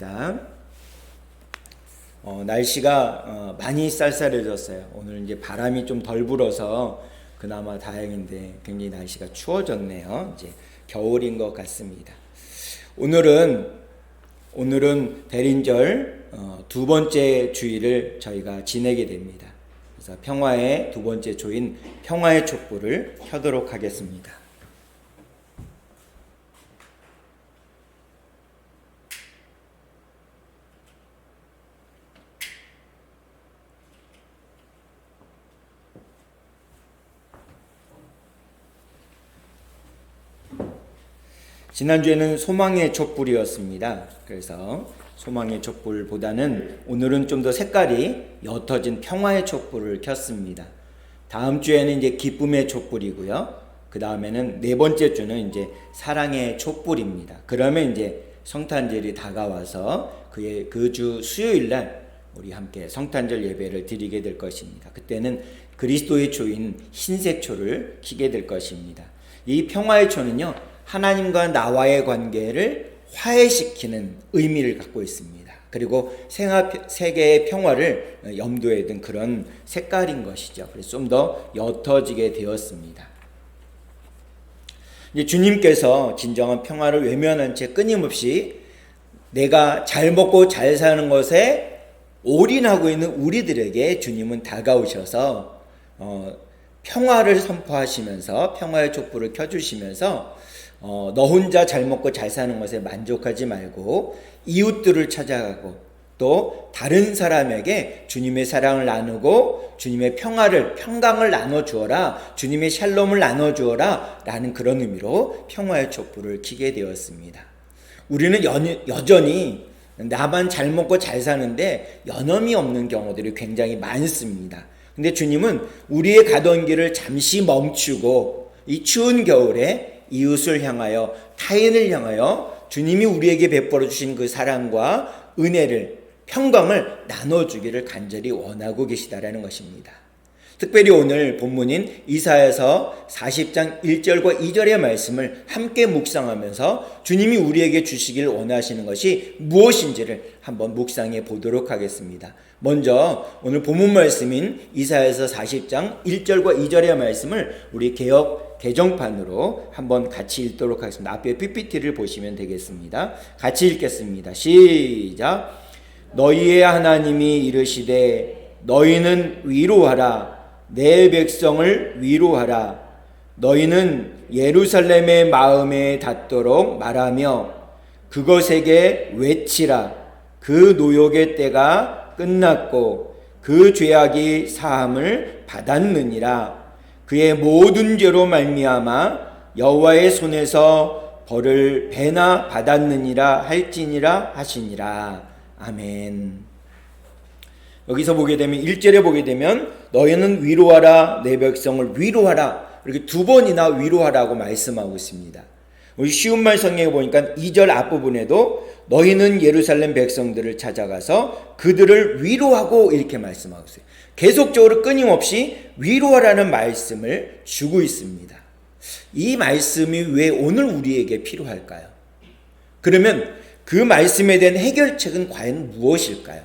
하겠습니다. 날씨가 많이 쌀쌀해졌어요. 오늘 이제 바람이 좀 덜 불어서 그나마 다행인데 굉장히 날씨가 추워졌네요. 이제 겨울인 것 같습니다. 오늘은 대린절 두 번째 주일을 저희가 지내게 됩니다. 그래서 평화의 두 번째 조인 평화의 촛불을 켜도록 하겠습니다. 지난주에는 소망의 촛불이었습니다. 그래서 소망의 촛불보다는 오늘은 좀 더 색깔이 옅어진 평화의 촛불을 켰습니다. 다음 주에는 이제 기쁨의 촛불이고요. 그 다음에는 네 번째 주는 이제 사랑의 촛불입니다. 그러면 이제 성탄절이 다가와서 그 주 수요일 날 우리 함께 성탄절 예배를 드리게 될 것입니다. 그때는 그리스도의 초인 흰색 초를 켜게 될 것입니다. 이 평화의 초는요, 하나님과 나와의 관계를 화해시키는 의미를 갖고 있습니다. 그리고 세계의 평화를 염두에 둔 그런 색깔인 것이죠. 그래서 좀 더 옅어지게 되었습니다. 이제 주님께서 진정한 평화를 외면한 채 끊임없이 내가 잘 먹고 잘 사는 것에 올인하고 있는 우리들에게 주님은 다가오셔서 평화를 선포하시면서 평화의 촛불을 켜주시면서 너 혼자 잘 먹고 잘 사는 것에 만족하지 말고 이웃들을 찾아가고 또 다른 사람에게 주님의 사랑을 나누고 주님의 평강을 나눠주어라, 주님의 샬롬을 나눠주어라 라는 그런 의미로 평화의 촛불을 켜게 되었습니다. 우리는 여전히 나만 잘 먹고 잘 사는데 연함이 없는 경우들이 굉장히 많습니다. 근데 주님은 우리의 가던 길을 잠시 멈추고 이 추운 겨울에 이웃을 향하여 타인을 향하여 주님이 우리에게 베풀어 주신 그 사랑과 은혜를 평강을 나눠주기를 간절히 원하고 계시다라는 것입니다. 특별히 오늘 본문인 이사야서 40장 1절과 2절의 말씀을 함께 묵상하면서 주님이 우리에게 주시길 원하시는 것이 무엇인지를 한번 묵상해 보도록 하겠습니다. 먼저 오늘 본문 말씀인 이사야서 40장 1절과 2절의 말씀을 우리 개정판으로 한번 같이 읽도록 하겠습니다. 앞에 PPT를 보시면 되겠습니다. 같이 읽겠습니다. 시작. 너희의 하나님이 이르시되 너희는 위로하라. 내 백성을 위로하라. 너희는 예루살렘의 마음에 닿도록 말하며 그것에게 외치라. 그 노역의 때가 끝났고 그 죄악이 사함을 받았느니라. 그의 모든 죄로 말미암아 여호와의 손에서 벌을 배나 받았느니라 할지니라 하시니라. 아멘. 여기서 보게 되면 1절에 보게 되면 너희는 위로하라, 내 백성을 위로하라, 이렇게 두 번이나 위로하라고 말씀하고 있습니다. 우리 쉬운 말 성경에 보니까 2절 앞부분에도 너희는 예루살렘 백성들을 찾아가서 그들을 위로하고 이렇게 말씀하고 있어요. 계속적으로 끊임없이 위로하라는 말씀을 주고 있습니다. 이 말씀이 왜 오늘 우리에게 필요할까요? 그러면 그 말씀에 대한 해결책은 과연 무엇일까요?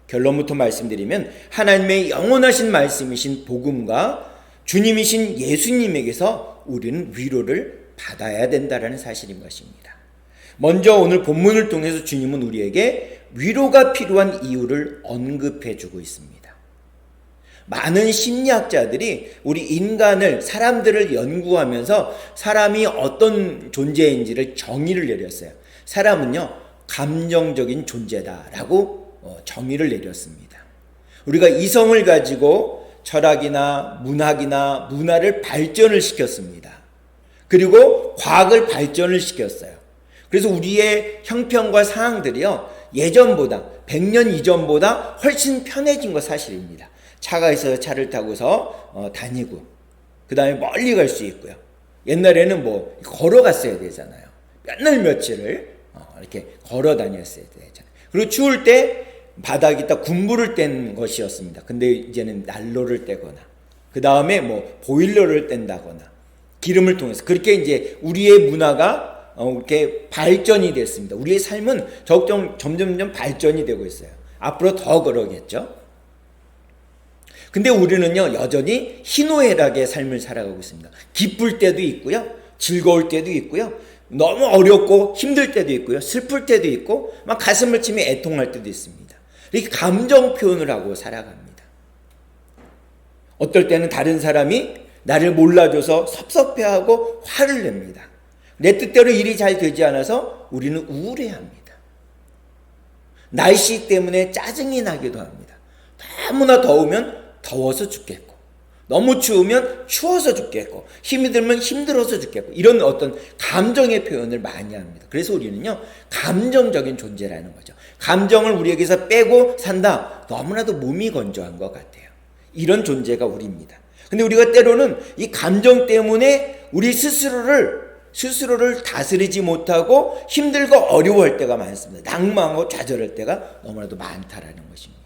결론부터 말씀드리면 하나님의 영원하신 말씀이신 복음과 주님이신 예수님에게서 우리는 위로를 받아야 된다는 사실인 것입니다. 먼저 오늘 본문을 통해서 주님은 우리에게 위로가 필요한 이유를 언급해 주고 있습니다. 많은 심리학자들이 우리 사람들을 연구하면서 사람이 어떤 존재인지를 정의를 내렸어요. 사람은요, 감정적인 존재다라고 정의를 내렸습니다. 우리가 이성을 가지고 철학이나 문학이나 문화를 발전을 시켰습니다. 그리고 과학을 발전을 시켰어요. 그래서 우리의 형편과 상황들이요, 예전보다 100년 이전보다 훨씬 편해진 거 사실입니다. 차가 있어서 차를 타고서 다니고 그 다음에 멀리 갈 수 있고요. 옛날에는 걸어갔어야 되잖아요. 몇 날 며칠을 이렇게 걸어 다녔어야 되잖아요. 그리고 추울 때 바닥이 딱 군부를 뗀 것이었습니다. 근데 이제는 난로를 떼거나 그 다음에 보일러를 뗀다거나 기름을 통해서 그렇게 이제 우리의 문화가 이렇게 발전이 됐습니다. 우리의 삶은 점점 발전이 되고 있어요. 앞으로 더 그러겠죠. 근데 우리는요, 여전히 희노애락의 삶을 살아가고 있습니다. 기쁠 때도 있고요, 즐거울 때도 있고요, 너무 어렵고 힘들 때도 있고요, 슬플 때도 있고, 막 가슴을 치며 애통할 때도 있습니다. 이렇게 감정 표현을 하고 살아갑니다. 어떨 때는 다른 사람이 나를 몰라줘서 섭섭해하고 화를 냅니다. 내 뜻대로 일이 잘 되지 않아서 우리는 우울해합니다. 날씨 때문에 짜증이 나기도 합니다. 너무나 더우면 더워서 죽겠고, 너무 추우면 추워서 죽겠고, 힘이 들면 힘들어서 죽겠고, 이런 어떤 감정의 표현을 많이 합니다. 그래서 우리는요, 감정적인 존재라는 거죠. 감정을 우리에게서 빼고 산다, 너무나도 몸이 건조한 것 같아요. 이런 존재가 우리입니다. 근데 우리가 때로는 이 감정 때문에 우리 스스로를 다스리지 못하고 힘들고 어려워할 때가 많습니다. 낭망하고 좌절할 때가 너무나도 많다라는 것입니다.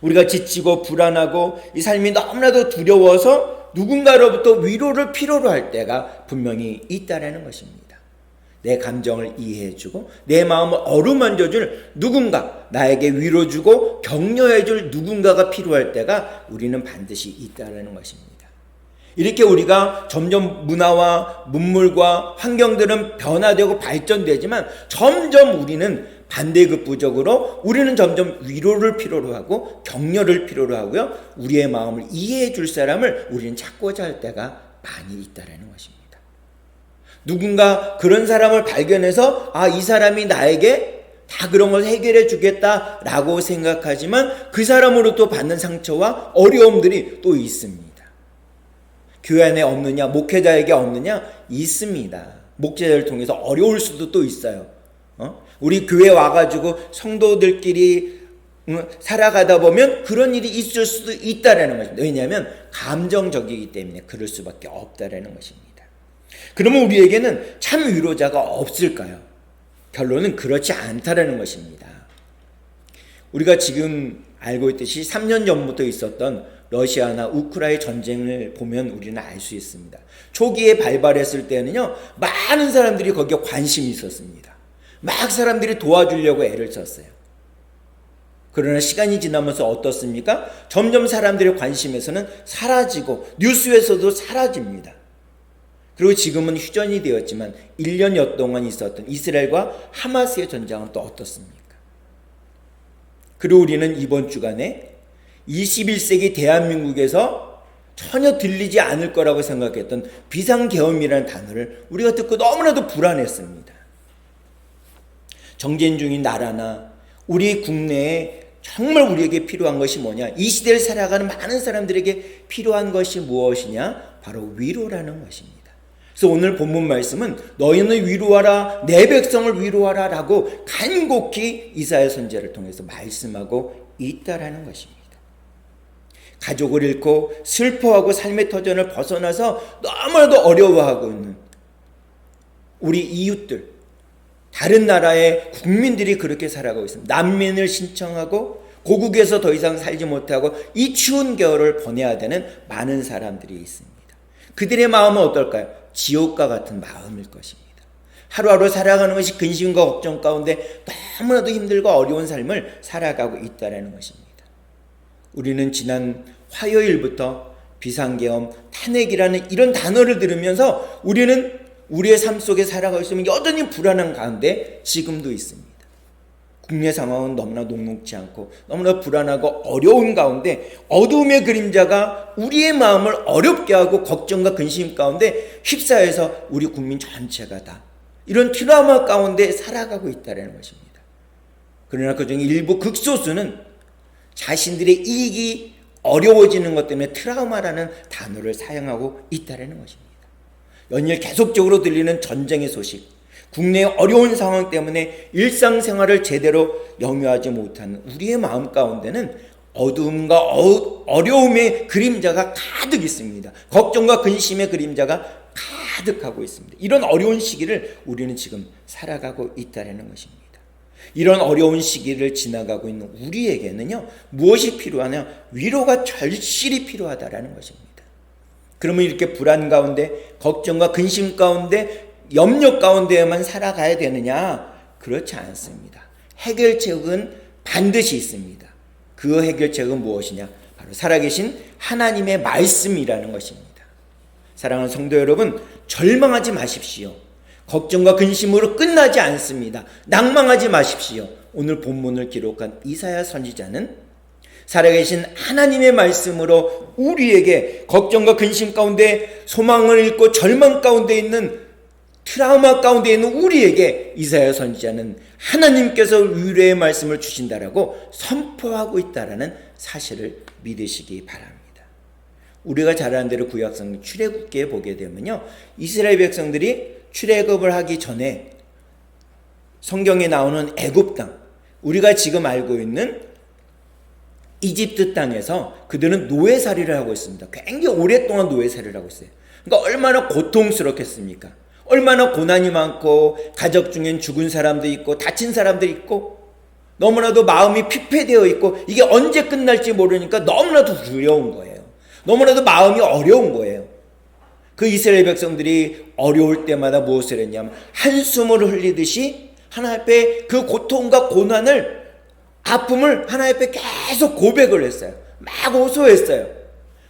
우리가 지치고 불안하고 이 삶이 너무나도 두려워서 누군가로부터 위로를 필요로 할 때가 분명히 있다라는 것입니다. 내 감정을 이해해주고 내 마음을 어루만져줄 누군가, 나에게 위로주고 격려해줄 누군가가 필요할 때가 우리는 반드시 있다라는 것입니다. 이렇게 우리가 점점 문화와 문물과 환경들은 변화되고 발전되지만 점점 우리는 반대급부적으로 우리는 점점 위로를 필요로 하고 격려를 필요로 하고요, 우리의 마음을 이해해 줄 사람을 우리는 찾고자 할 때가 많이 있다라는 것입니다. 누군가 그런 사람을 발견해서 이 사람이 나에게 다 그런 걸 해결해 주겠다라고 생각하지만 그 사람으로부터 받는 상처와 어려움들이 또 있습니다. 교회 안에 없느냐, 목회자에게 없느냐? 있습니다. 목회자를 통해서 어려울 수도 또 있어요. 우리 교회 와가지고 성도들끼리 살아가다 보면 그런 일이 있을 수도 있다라는 것입니다. 왜냐하면 감정적이기 때문에 그럴 수밖에 없다라는 것입니다. 그러면 우리에게는 참 위로자가 없을까요? 결론은 그렇지 않다라는 것입니다. 우리가 지금 알고 있듯이 3년 전부터 있었던 러시아나 우크라이나 전쟁을 보면 우리는 알 수 있습니다. 초기에 발발했을 때는요, 많은 사람들이 거기에 관심이 있었습니다. 막 사람들이 도와주려고 애를 썼어요. 그러나 시간이 지나면서 어떻습니까? 점점 사람들의 관심에서는 사라지고 뉴스에서도 사라집니다. 그리고 지금은 휴전이 되었지만 1년여 동안 있었던 이스라엘과 하마스의 전쟁은 또 어떻습니까? 그리고 우리는 이번 주간에 21세기 대한민국에서 전혀 들리지 않을 거라고 생각했던 비상계엄이라는 단어를 우리가 듣고 너무나도 불안했습니다. 정전 중인 나라나 우리 국내에 정말 우리에게 필요한 것이 뭐냐? 이 시대를 살아가는 많은 사람들에게 필요한 것이 무엇이냐? 바로 위로라는 것입니다. 그래서 오늘 본문 말씀은 너희는 위로하라, 내 백성을 위로하라 라고 간곡히 이사야 선지자를 통해서 말씀하고 있다라는 것입니다. 가족을 잃고 슬퍼하고 삶의 터전을 벗어나서 너무나도 어려워하고 있는 우리 이웃들, 다른 나라의 국민들이 그렇게 살아가고 있습니다. 난민을 신청하고 고국에서 더 이상 살지 못하고 이 추운 겨울을 보내야 되는 많은 사람들이 있습니다. 그들의 마음은 어떨까요? 지옥과 같은 마음일 것입니다. 하루하루 살아가는 것이 근심과 걱정 가운데 너무나도 힘들고 어려운 삶을 살아가고 있다는 것입니다. 우리는 지난 화요일부터 비상계엄, 탄핵이라는 이런 단어를 들으면서 우리는 우리의 삶 속에 살아가고 있으면 여전히 불안한 가운데 지금도 있습니다. 국내 상황은 너무나 녹록지 않고 너무나 불안하고 어려운 가운데 어두움의 그림자가 우리의 마음을 어렵게 하고 걱정과 근심 가운데 휩싸여서 우리 국민 전체가 다 이런 트라우마 가운데 살아가고 있다는 것입니다. 그러나 그중에 일부 극소수는 자신들의 이익이 어려워지는 것 때문에 트라우마라는 단어를 사용하고 있다는 것입니다. 연일 계속적으로 들리는 전쟁의 소식, 국내의 어려운 상황 때문에 일상생활을 제대로 영위하지 못하는 우리의 마음 가운데는 어두움과 어려움의 그림자가 가득 있습니다. 걱정과 근심의 그림자가 가득하고 있습니다. 이런 어려운 시기를 우리는 지금 살아가고 있다는 것입니다. 이런 어려운 시기를 지나가고 있는 우리에게는요, 무엇이 필요하냐? 위로가 절실히 필요하다는 것입니다. 그러면 이렇게 불안 가운데, 걱정과 근심 가운데 염려 가운데에만 살아가야 되느냐? 그렇지 않습니다. 해결책은 반드시 있습니다. 그 해결책은 무엇이냐? 바로 살아계신 하나님의 말씀이라는 것입니다. 사랑하는 성도 여러분, 절망하지 마십시오. 걱정과 근심으로 끝나지 않습니다. 낭망하지 마십시오. 오늘 본문을 기록한 이사야 선지자는 살아계신 하나님의 말씀으로 우리에게 걱정과 근심 가운데, 소망을 잃고 절망 가운데 있는, 트라우마 가운데 있는 우리에게 이사야 선지자는 하나님께서 위로의 말씀을 주신다라고 선포하고 있다라는 사실을 믿으시기 바랍니다. 우리가 잘 아는 대로 구약성 출애굽기에 보게 되면요, 이스라엘 백성들이 출애굽을 하기 전에 성경에 나오는 애굽 땅, 우리가 지금 알고 있는 이집트 땅에서 그들은 노예살이를 하고 있습니다. 굉장히 오랫동안 노예살이를 하고 있어요. 그러니까 얼마나 고통스럽겠습니까? 얼마나 고난이 많고, 가족 중엔 죽은 사람도 있고 다친 사람도 있고, 너무나도 마음이 피폐되어 있고, 이게 언제 끝날지 모르니까 너무나도 두려운 거예요. 너무나도 마음이 어려운 거예요. 그 이스라엘 백성들이 어려울 때마다 무엇을 했냐면 한숨을 흘리듯이 하나님 앞에 그 고통과 고난을, 아픔을 하나님 앞에 계속 고백을 했어요. 막 호소했어요.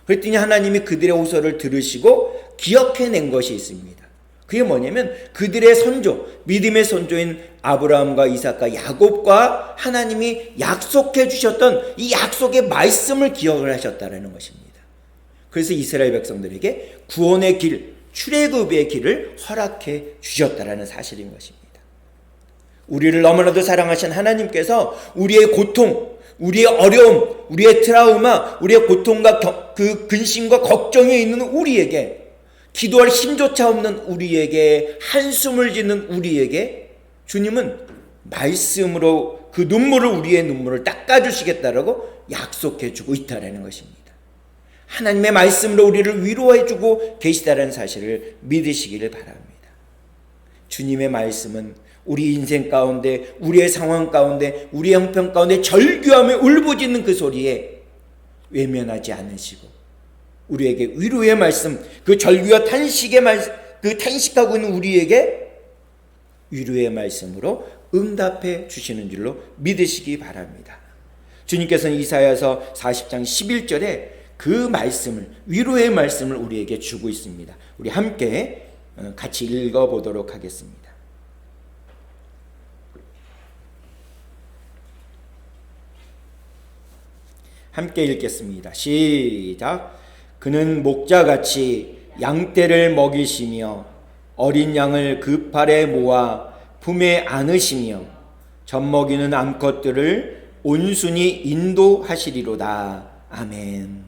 그랬더니 하나님이 그들의 호소를 들으시고 기억해낸 것이 있습니다. 그게 뭐냐면 그들의 선조, 믿음의 선조인 아브라함과 이삭과 야곱과 하나님이 약속해 주셨던 이 약속의 말씀을 기억을 하셨다는 것입니다. 그래서 이스라엘 백성들에게 구원의 길, 출애굽의 길을 허락해 주셨다는 사실인 것입니다. 우리를 너무나도 사랑하신 하나님께서 우리의 고통, 우리의 어려움, 우리의 트라우마, 우리의 고통과 그 근심과 걱정에 있는 우리에게, 기도할 힘조차 없는 우리에게, 한숨을 짓는 우리에게 주님은 말씀으로 그 눈물을, 우리의 눈물을 닦아주시겠다라고 약속해주고 있다는 것입니다. 하나님의 말씀으로 우리를 위로해주고 계시다는 사실을 믿으시기를 바랍니다. 주님의 말씀은 우리 인생 가운데, 우리의 상황 가운데, 우리의 형편 가운데 절규하며 울부짖는 그 소리에 외면하지 않으시고 우리에게 위로의 말씀, 그 절규와 탄식의 말씀, 그 탄식하고 있는 우리에게 위로의 말씀으로 응답해 주시는 줄로 믿으시기 바랍니다. 주님께서는 이사야서 40장 11절에 그 말씀을, 위로의 말씀을 우리에게 주고 있습니다. 우리 함께 같이 읽어보도록 하겠습니다. 함께 읽겠습니다. 시작. 그는 목자같이 양떼를 먹이시며 어린 양을 그 팔에 모아 품에 안으시며 젖먹이는 암컷들을 온순히 인도하시리로다. 아멘.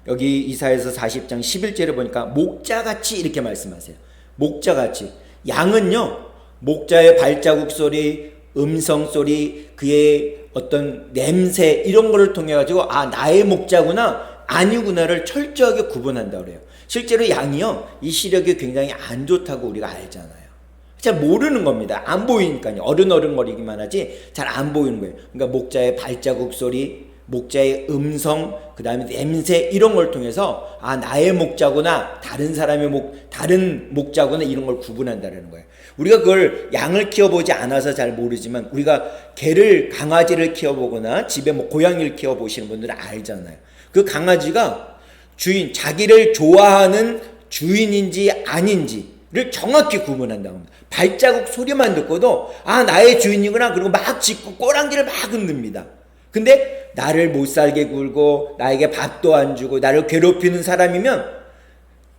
여기 이사야서 40장 11절에 보니까 목자같이 이렇게 말씀하세요. 목자같이. 양은요, 목자의 발자국 소리, 음성 소리, 그의 어떤 냄새, 이런 거를 통해 가지고 아, 나의 목자구나, 아니구나를 철저하게 구분한다고 그래요. 실제로 양이요, 이 시력이 굉장히 안 좋다고 우리가 알잖아요. 잘 모르는 겁니다. 안 보이니까요. 어른거리기만 하지 잘 안 보이는 거예요. 그러니까 목자의 발자국 소리, 목자의 음성, 그 다음에 냄새, 이런 걸 통해서 아, 나의 목자구나, 다른 사람의 다른 목자구나, 이런 걸 구분한다는 거예요. 우리가 그걸 양을 키워보지 않아서 잘 모르지만, 우리가 개를, 강아지를 키워보거나 집에 뭐 고양이를 키워보시는 분들은 알잖아요. 그 강아지가 주인, 자기를 좋아하는 주인인지 아닌지를 정확히 구분한다고 합니다. 발자국 소리만 듣고도 아, 나의 주인이구나, 그리고 막 짖고 꼬랑지를 막 흔듭니다. 근데 나를 못 살게 굴고 나에게 밥도 안 주고 나를 괴롭히는 사람이면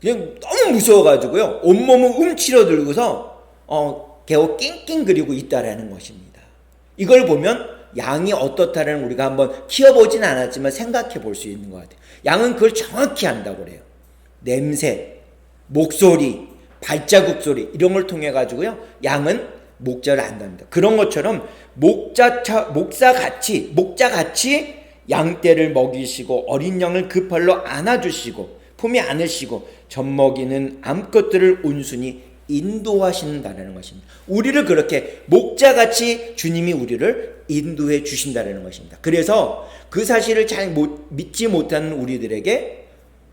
그냥 너무 무서워가지고요, 온몸을 움츠러 들고서 개고 낑낑거리고 있다라는 것입니다. 이걸 보면 양이 어떻다는, 우리가 한번 키워보진 않았지만 생각해 볼 수 있는 것 같아요. 양은 그걸 정확히 안다고 그래요. 냄새, 목소리, 발자국 소리, 이런 걸 통해 가지고요, 양은 목자를 안답니다. 그런 것처럼 목자같이 양떼를 먹이시고 어린 양을 그 팔로 안아주시고 품에 안으시고 젖먹이는 암컷들을 온순히 인도하신다는 것입니다. 우리를 그렇게 목자같이 주님이 우리를 인도해 주신다는 것입니다. 그래서 그 사실을 잘 믿지 못하는 우리들에게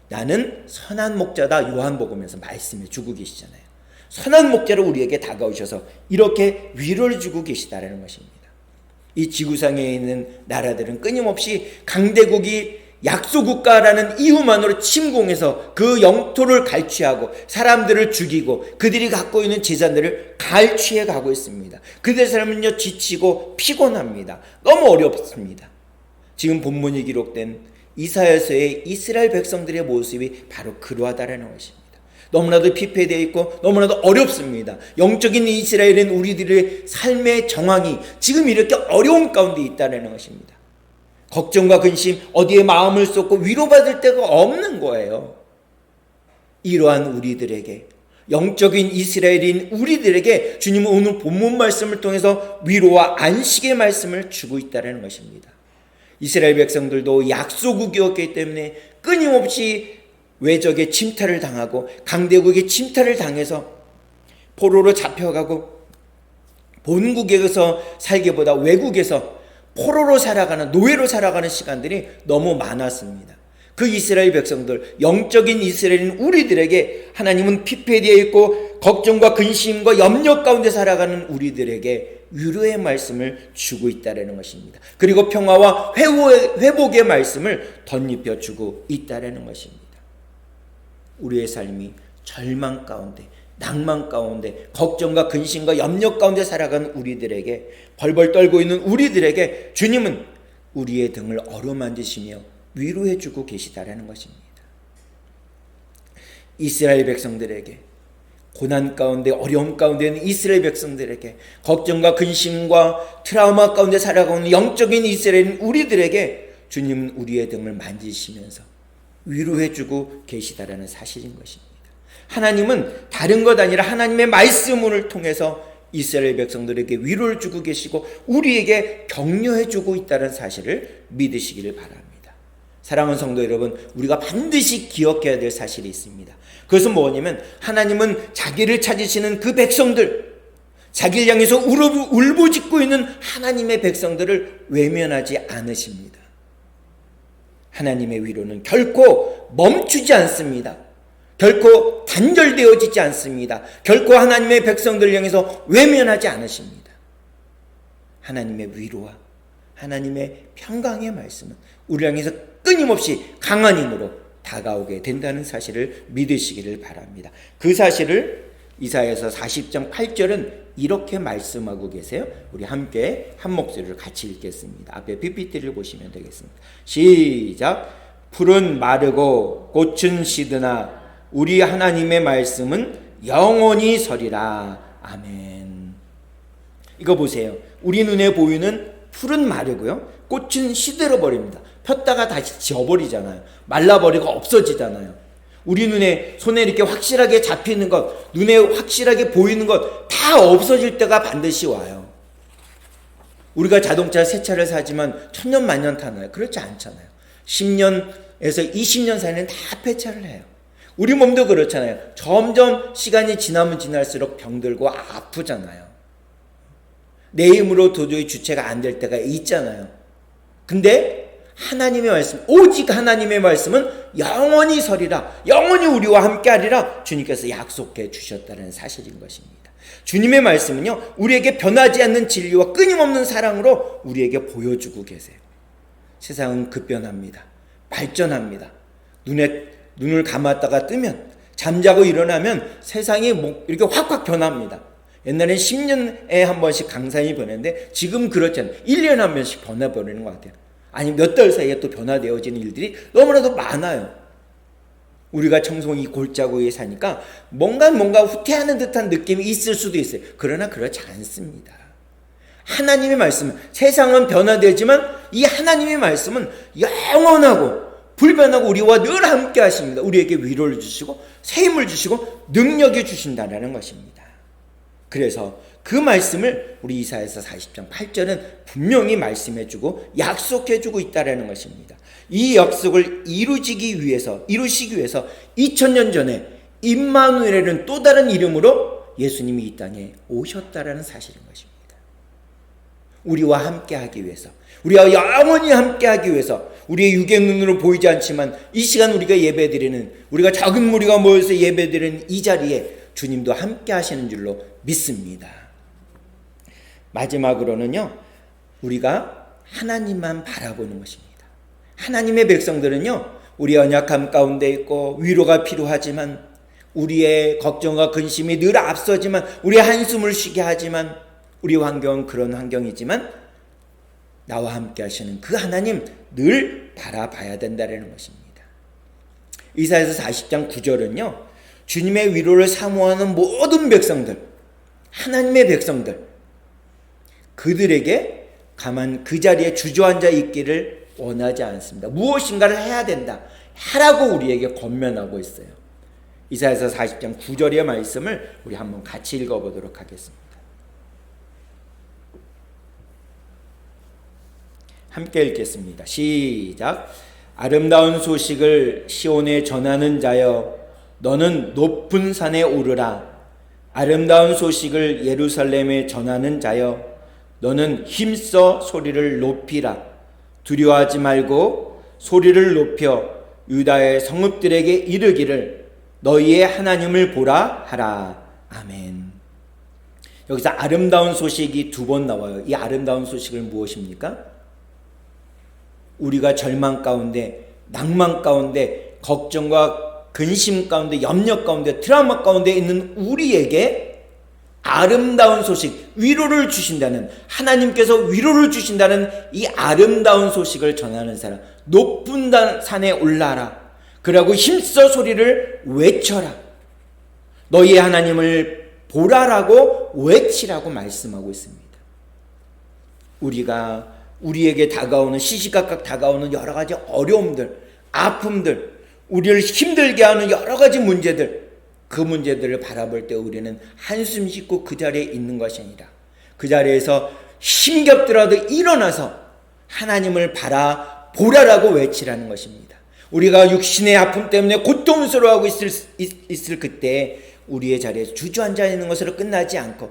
나는 선한 목자다, 요한복음에서 말씀해 주고 계시잖아요. 선한 목자로 우리에게 다가오셔서 이렇게 위로를 주고 계시다라는 것입니다. 이 지구상에 있는 나라들은 끊임없이 강대국이 약소국가라는 이유만으로 침공해서 그 영토를 갈취하고 사람들을 죽이고 그들이 갖고 있는 재산들을 갈취해 가고 있습니다. 그들의 삶은요 지치고 피곤합니다. 너무 어렵습니다. 지금 본문이 기록된 이사야서의 이스라엘 백성들의 모습이 바로 그러하다라는 것입니다. 너무나도 피폐되어 있고 너무나도 어렵습니다. 영적인 이스라엘은 우리들의 삶의 정황이 지금 이렇게 어려운 가운데 있다는 것입니다. 걱정과 근심, 어디에 마음을 쏟고 위로받을 데가 없는 거예요. 이러한 우리들에게, 영적인 이스라엘인 우리들에게 주님은 오늘 본문 말씀을 통해서 위로와 안식의 말씀을 주고 있다는 것입니다. 이스라엘 백성들도 약소국이었기 때문에 끊임없이 외적의 침탈을 당하고 강대국의 침탈을 당해서 포로로 잡혀가고 본국에서 살기보다 외국에서 포로로 살아가는, 노예로 살아가는 시간들이 너무 많았습니다. 그 이스라엘 백성들, 영적인 이스라엘인 우리들에게 하나님은 피폐되어 있고 걱정과 근심과 염려 가운데 살아가는 우리들에게 위로의 말씀을 주고 있다는 것입니다. 그리고 평화와 회복의 말씀을 덧입혀 주고 있다는 것입니다. 우리의 삶이 절망 가운데, 낭만 가운데, 걱정과 근심과 염려 가운데 살아가는 우리들에게, 벌벌 떨고 있는 우리들에게 주님은 우리의 등을 어루만지시며 위로해 주고 계시다라는 것입니다. 이스라엘 백성들에게, 고난 가운데 어려움 가운데 있는 이스라엘 백성들에게, 걱정과 근심과 트라우마 가운데 살아가는 영적인 이스라엘인 우리들에게 주님은 우리의 등을 만지시면서 위로해 주고 계시다라는 사실인 것입니다. 하나님은 다른 것 아니라 하나님의 말씀을 통해서 이스라엘 백성들에게 위로를 주고 계시고 우리에게 격려해 주고 있다는 사실을 믿으시기를 바랍니다. 사랑하는 성도 여러분, 우리가 반드시 기억해야 될 사실이 있습니다. 그것은 뭐냐면 하나님은 자기를 찾으시는 그 백성들, 자기를 향해서 울부짖고 있는 하나님의 백성들을 외면하지 않으십니다. 하나님의 위로는 결코 멈추지 않습니다. 결코 단절되어지지 않습니다. 결코 하나님의 백성들을 향해서 외면하지 않으십니다. 하나님의 위로와 하나님의 평강의 말씀은 우리를 향해서 끊임없이 강한 힘으로 다가오게 된다는 사실을 믿으시기를 바랍니다. 그 사실을 이사야서 40장 8절은 이렇게 말씀하고 계세요. 우리 함께 한 목소리를 같이 읽겠습니다. 앞에 PPT를 보시면 되겠습니다. 시작. 풀은 마르고 꽃은 시드나 우리 하나님의 말씀은 영원히 서리라. 아멘. 이거 보세요. 우리 눈에 보이는 풀은 마르고요, 꽃은 시들어 버립니다. 폈다가 다시 지어버리잖아요. 말라버리고 없어지잖아요. 우리 눈에, 손에 이렇게 확실하게 잡히는 것, 눈에 확실하게 보이는 것 다 없어질 때가 반드시 와요. 우리가 자동차 새 차를 사지만 천년 만년 타나요? 그렇지 않잖아요. 10년에서 20년 사이는 다 폐차를 해요. 우리 몸도 그렇잖아요. 점점 시간이 지나면 지날수록 병들고 아프잖아요. 내 힘으로 도저히 주체가 안 될 때가 있잖아요. 근데 하나님의 말씀, 오직 하나님의 말씀은 영원히 서리라, 영원히 우리와 함께하리라 주님께서 약속해 주셨다는 사실인 것입니다. 주님의 말씀은요, 우리에게 변하지 않는 진리와 끊임없는 사랑으로 우리에게 보여주고 계세요. 세상은 급변합니다. 발전합니다. 눈을 감았다가 뜨면, 잠자고 일어나면 세상이 이렇게 확확 변합니다. 옛날엔 10년에 한 번씩 강산이 변했는데 지금 그렇지 않아요. 1년에 한 번씩 변해버리는 것 같아요. 아니 몇 달 사이에 또 변화되어지는 일들이 너무나도 많아요. 우리가 청송이 골짜기에 사니까 뭔가 후퇴하는 듯한 느낌이 있을 수도 있어요. 그러나 그렇지 않습니다. 하나님의 말씀은, 세상은 변화되지만 이 하나님의 말씀은 영원하고 불변하고 우리와 늘 함께 하십니다. 우리에게 위로를 주시고 새 힘을 주시고 능력을 주신다는 것입니다. 그래서 그 말씀을 우리 이사야서 40장 8절은 분명히 말씀해주고 약속해주고 있다는 것입니다. 이 약속을 이루시기 위해서 2000년 전에 임마누엘은 또 다른 이름으로 예수님이 이 땅에 오셨다라는 사실인 것입니다. 우리와 함께하기 위해서, 우리와 영원히 함께하기 위해서, 우리의 육의 눈으로 보이지 않지만 이 시간 우리가 예배드리는, 우리가 작은 무리가 모여서 예배드리는 이 자리에 주님도 함께 하시는 줄로 믿습니다. 마지막으로는요, 우리가 하나님만 바라보는 것입니다. 하나님의 백성들은요, 우리 연약함 가운데 있고 위로가 필요하지만, 우리의 걱정과 근심이 늘 앞서지만, 우리의 한숨을 쉬게 하지만, 우리 환경은 그런 환경이지만 나와 함께 하시는 그 하나님 늘 바라봐야 된다는 것입니다. 이사야서 40장 9절은요, 주님의 위로를 사모하는 모든 백성들, 하나님의 백성들, 그들에게 가만 그 자리에 주저앉아 있기를 원하지 않습니다. 무엇인가를 해야 된다, 하라고 우리에게 권면하고 있어요. 이사야서 40장 9절의 말씀을 우리 한번 같이 읽어보도록 하겠습니다. 함께 읽겠습니다. 시작. 아름다운 소식을 시온에 전하는 자여, 너는 높은 산에 오르라. 아름다운 소식을 예루살렘에 전하는 자여, 너는 힘써 소리를 높이라. 두려워하지 말고 소리를 높여 유다의 성읍들에게 이르기를 너희의 하나님을 보라 하라. 아멘. 여기서 아름다운 소식이 두 번 나와요. 이 아름다운 소식은 무엇입니까? 우리가 절망 가운데, 낭만 가운데, 걱정과 근심 가운데, 염려 가운데, 트라우마 가운데 있는 우리에게 아름다운 소식, 위로를 주신다는, 하나님께서 위로를 주신다는 이 아름다운 소식을 전하는 사람, 높은 산에 올라라. 그러고 힘써 소리를 외쳐라. 너희의 하나님을 보라라고 외치라고 말씀하고 있습니다. 우리에게 다가오는, 시시각각 다가오는 여러 가지 어려움들, 아픔들, 우리를 힘들게 하는 여러 가지 문제들, 그 문제들을 바라볼 때 우리는 한숨 씻고 그 자리에 있는 것이 아니라 그 자리에서 힘겹더라도 일어나서 하나님을 바라보라라고 외치라는 것입니다. 우리가 육신의 아픔 때문에 고통스러워하고 있을 그때 우리의 자리에 주저앉아 있는 것으로 끝나지 않고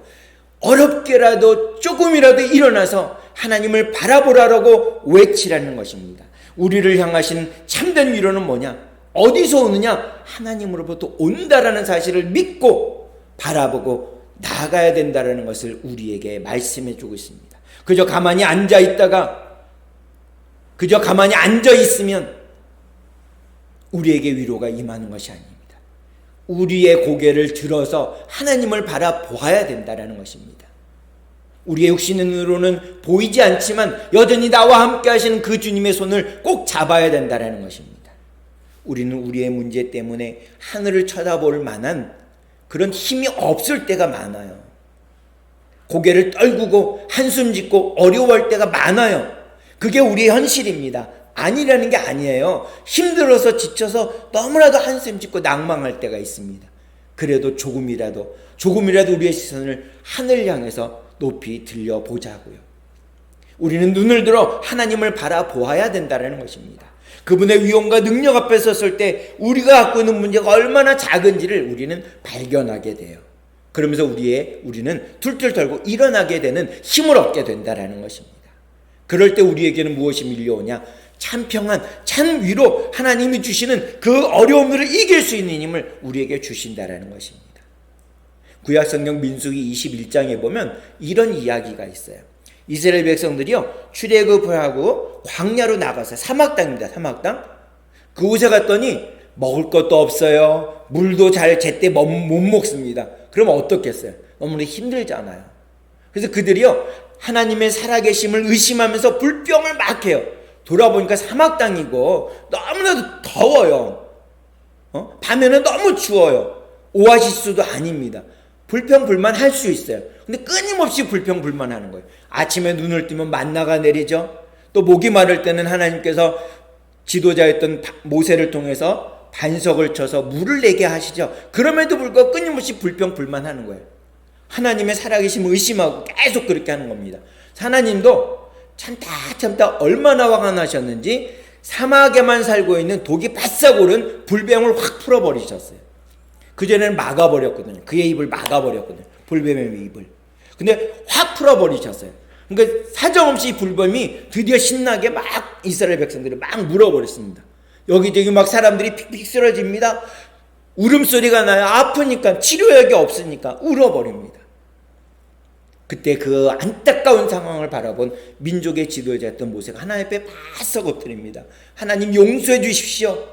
어렵게라도 조금이라도 일어나서 하나님을 바라보라라고 외치라는 것입니다. 우리를 향하신 참된 위로는 뭐냐? 어디서 오느냐? 하나님으로부터 온다라는 사실을 믿고 바라보고 나아가야 된다는 것을 우리에게 말씀해 주고 있습니다. 그저 가만히 앉아 있으면 우리에게 위로가 임하는 것이 아닙니다. 우리의 고개를 들어서 하나님을 바라보아야 된다는 것입니다. 우리의 육신의 눈으로는 보이지 않지만 여전히 나와 함께 하시는 그 주님의 손을 꼭 잡아야 된다는 것입니다. 우리는 우리의 문제 때문에 하늘을 쳐다볼 만한 그런 힘이 없을 때가 많아요. 고개를 떨구고 한숨 짓고 어려워할 때가 많아요. 그게 우리의 현실입니다. 아니라는 게 아니에요. 힘들어서 지쳐서 너무나도 한숨 짓고 낭망할 때가 있습니다. 그래도 조금이라도 우리의 시선을 하늘 향해서 높이 들려보자고요. 우리는 눈을 들어 하나님을 바라보아야 된다는 것입니다. 그분의 위엄과 능력 앞에 섰을 때 우리가 갖고 있는 문제가 얼마나 작은지를 우리는 발견하게 돼요. 그러면서 우리는 툴툴 털고 일어나게 되는 힘을 얻게 된다는 것입니다. 그럴 때 우리에게는 무엇이 밀려오냐? 참 평안, 참 위로, 하나님이 주시는 그 어려움들을 이길 수 있는 힘을 우리에게 주신다는 것입니다. 구약성경 민수기 21장에 보면 이런 이야기가 있어요. 이스라엘 백성들이요, 출애굽을 하고 광야로 나가서 사막 땅입니다. 사막 땅. 그곳에 갔더니 먹을 것도 없어요. 물도 잘 제때 못 먹습니다. 그러면 어떻겠어요? 너무나 힘들잖아요. 그래서 그들이요, 하나님의 살아계심을 의심하면서 불병을 막 해요. 돌아보니까 사막 땅이고 너무나도 더워요. 밤에는 너무 추워요. 오아시스도 아닙니다. 불평불만할 수 있어요. 근데 끊임없이 불평불만하는 거예요. 아침에 눈을 뜨면 만나가 내리죠. 또 목이 마를 때는 하나님께서 지도자였던 모세를 통해서 반석을 쳐서 물을 내게 하시죠. 그럼에도 불구하고 끊임없이 불평불만하는 거예요. 하나님의 살아계심을 의심하고 계속 그렇게 하는 겁니다. 하나님도 참다 얼마나 화가 나셨는지 사막에만 살고 있는 독이 바싹 오른 불뱀을 확 풀어버리셨어요. 그전에는 막아버렸거든요. 그의 입을 막아버렸거든요. 불뱀의 입을. 근데 확 풀어버리셨어요. 그러니까 사정없이 불뱀이 드디어 신나게 막 이스라엘 백성들을 막 물어버렸습니다. 여기저기 막 사람들이 픽픽 쓰러집니다. 울음소리가 나요. 아프니까 치료약이 없으니까 울어버립니다. 그때 그 안타까운 상황을 바라본 민족의 지도자였던 모세가 하나님 앞에 바싹 엎드립니다. 하나님 용서해 주십시오.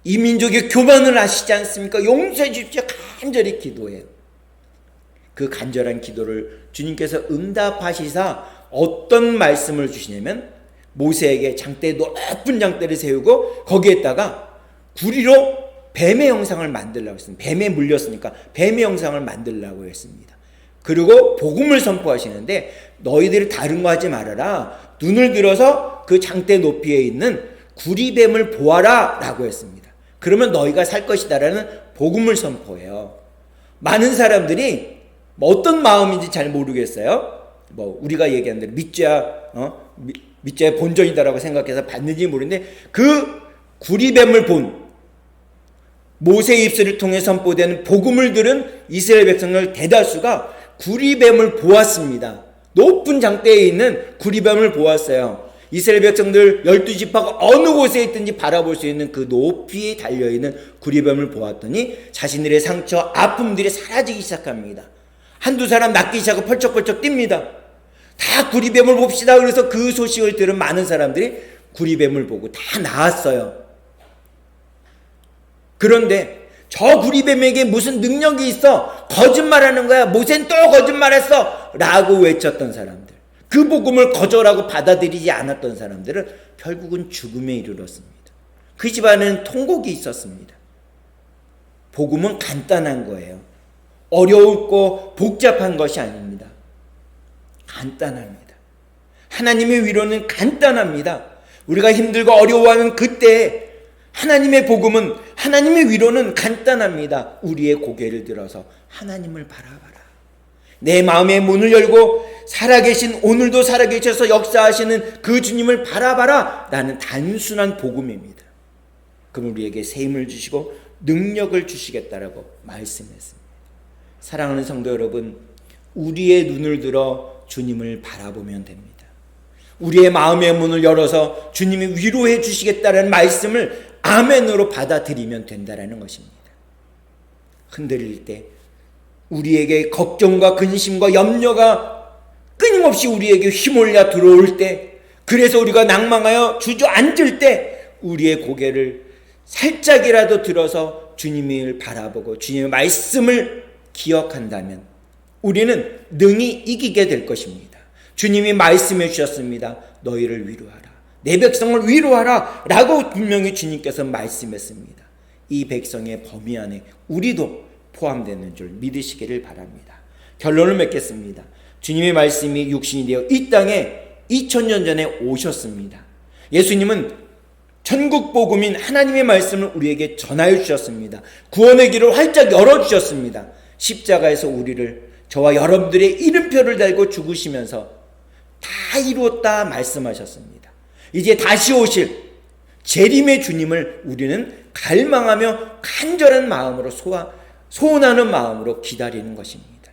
이 민족이 교만을 하시지 않습니까? 용서해 주십시오. 간절히 기도해요. 그 간절한 기도를 주님께서 응답하시사 어떤 말씀을 주시냐면 모세에게 장대 높은 장대를 세우고 거기에다가 구리로 뱀의 형상을 만들라고 했습니다. 뱀에 물렸으니까 뱀의 형상을 만들라고 했습니다. 그리고 복음을 선포하시는데 너희들이 다른 거 하지 말아라. 눈을 들어서 그 장대 높이에 있는 구리뱀을 보아라 라고 했습니다. 그러면 너희가 살 것이다라는 복음을 선포해요. 많은 사람들이 어떤 마음인지 잘 모르겠어요. 우리가 얘기하는 대로 믿자의 본전이다라고 생각해서 받는지 모르는데 그 구리뱀을 본 모세의 입술을 통해 선포되는 복음을 들은 이스라엘 백성들 대다수가 구리뱀을 보았습니다. 높은 장대에 있는 구리뱀을 보았어요. 이스라엘 백성들 12지파가 어느 곳에 있든지 바라볼 수 있는 그 높이에 달려있는 구리뱀을 보았더니 자신들의 상처, 아픔들이 사라지기 시작합니다. 한두 사람 낫기 시작하고 펄쩍펄쩍 뜁니다. 다 구리뱀을 봅시다. 그래서 그 소식을 들은 많은 사람들이 구리뱀을 보고 다 나았어요. 그런데 저 구리뱀에게 무슨 능력이 있어? 거짓말하는 거야. 모세는 또 거짓말했어 라고 외쳤던 사람들, 그 복음을 거절하고 받아들이지 않았던 사람들은 결국은 죽음에 이르렀습니다. 그 집안에는 통곡이 있었습니다. 복음은 간단한 거예요. 어려웠고 복잡한 것이 아닙니다. 간단합니다. 하나님의 위로는 간단합니다. 우리가 힘들고 어려워하는 그때 하나님의 복음은, 하나님의 위로는 간단합니다. 우리의 고개를 들어서 하나님을 바라봐라. 내 마음의 문을 열고 살아계신, 오늘도 살아계셔서 역사하시는 그 주님을 바라봐라. 라는 단순한 복음입니다. 그럼 우리에게 새 힘을 주시고 능력을 주시겠다라고 말씀했습니다. 사랑하는 성도 여러분, 우리의 눈을 들어 주님을 바라보면 됩니다. 우리의 마음의 문을 열어서 주님이 위로해 주시겠다는 말씀을 아멘으로 받아들이면 된다는 것입니다. 흔들릴 때, 우리에게 걱정과 근심과 염려가 끊임없이 우리에게 휘몰려 들어올 때, 그래서 우리가 낭망하여 주저앉을 때 우리의 고개를 살짝이라도 들어서 주님을 바라보고 주님의 말씀을 기억한다면 우리는 능히 이기게 될 것입니다. 주님이 말씀해 주셨습니다. 너희를 위로하라. 내 백성을 위로하라 라고 분명히 주님께서 말씀했습니다. 이 백성의 범위 안에 우리도 포함되는 줄 믿으시기를 바랍니다. 결론을 맺겠습니다. 주님의 말씀이 육신이 되어 이 땅에 2000년 전에 오셨습니다. 예수님은 천국 복음인 하나님의 말씀을 우리에게 전하여 주셨습니다. 구원의 길을 활짝 열어주셨습니다. 십자가에서 우리를, 저와 여러분들의 이름표를 달고 죽으시면서 다 이루었다 말씀하셨습니다. 이제 다시 오실 재림의 주님을 우리는 갈망하며 간절한 마음으로 소원하는 마음으로 기다리는 것입니다.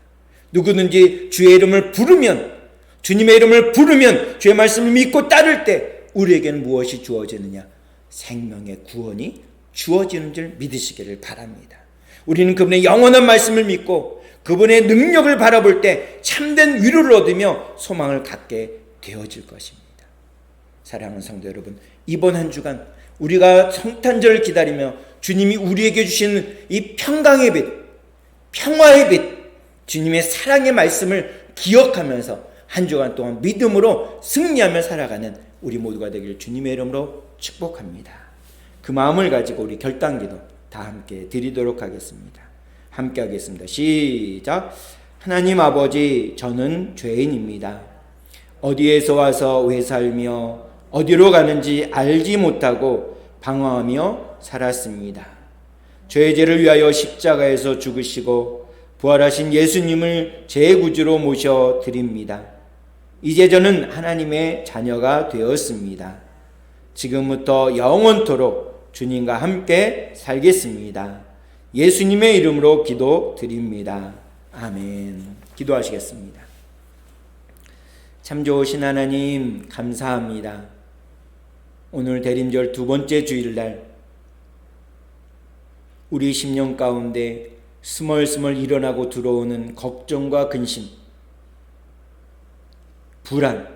누구든지 주의 이름을 부르면, 주님의 이름을 부르면, 주의 말씀을 믿고 따를 때 우리에게는 무엇이 주어지느냐? 생명의 구원이 주어지는 줄 믿으시기를 바랍니다. 우리는 그분의 영원한 말씀을 믿고 그분의 능력을 바라볼 때 참된 위로를 얻으며 소망을 갖게 되어질 것입니다. 사랑하는 성도 여러분, 이번 한 주간 우리가 성탄절을 기다리며 주님이 우리에게 주시는 이 평강의 빛, 평화의 빛, 주님의 사랑의 말씀을 기억하면서 한 주간 동안 믿음으로 승리하며 살아가는 우리 모두가 되길 주님의 이름으로 축복합니다. 그 마음을 가지고 우리 결단기도 다 함께 드리도록 하겠습니다. 함께 하겠습니다. 시작. 하나님 아버지, 저는 죄인입니다. 어디에서 와서 왜 살며 어디로 가는지 알지 못하고 방황하며 살았습니다. 죄의 죄를 위하여 십자가에서 죽으시고 부활하신 예수님을 제 구주로 모셔드립니다. 이제 저는 하나님의 자녀가 되었습니다. 지금부터 영원토록 주님과 함께 살겠습니다. 예수님의 이름으로 기도드립니다. 아멘. 기도하시겠습니다. 참 좋으신 하나님, 감사합니다. 오늘 대림절 두 번째 주일날 우리 심령 가운데 스멀스멀 일어나고 들어오는 걱정과 근심, 불안,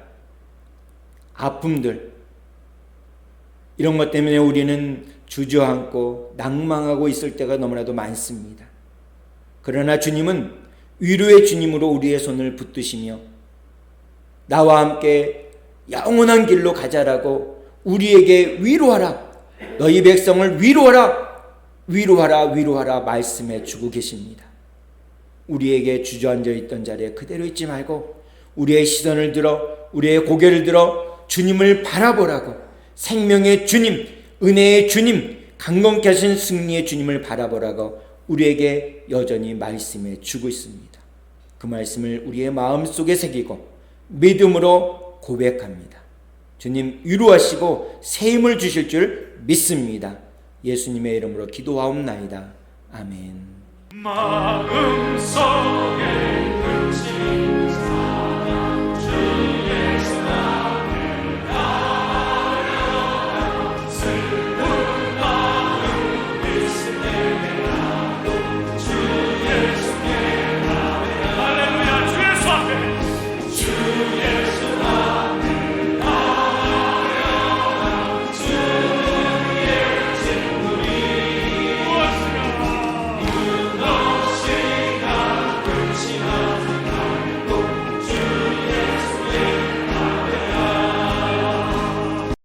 아픔들, 이런 것 때문에 우리는 주저앉고 낭망하고 있을 때가 너무나도 많습니다. 그러나 주님은 위로의 주님으로 우리의 손을 붙드시며 나와 함께 영원한 길로 가자라고 우리에게 위로하라, 너희 백성을 위로하라, 위로하라, 위로하라 말씀해 주고 계십니다. 우리에게 주저앉아 있던 자리에 그대로 있지 말고 우리의 시선을 들어, 우리의 고개를 들어 주님을 바라보라고, 생명의 주님, 은혜의 주님, 강건케 하신 승리의 주님을 바라보라고 우리에게 여전히 말씀해 주고 있습니다. 그 말씀을 우리의 마음속에 새기고 믿음으로 고백합니다. 주님 위로하시고 새 힘을 주실 줄 믿습니다. 예수님의 이름으로 기도하옵나이다. 아멘. 마음속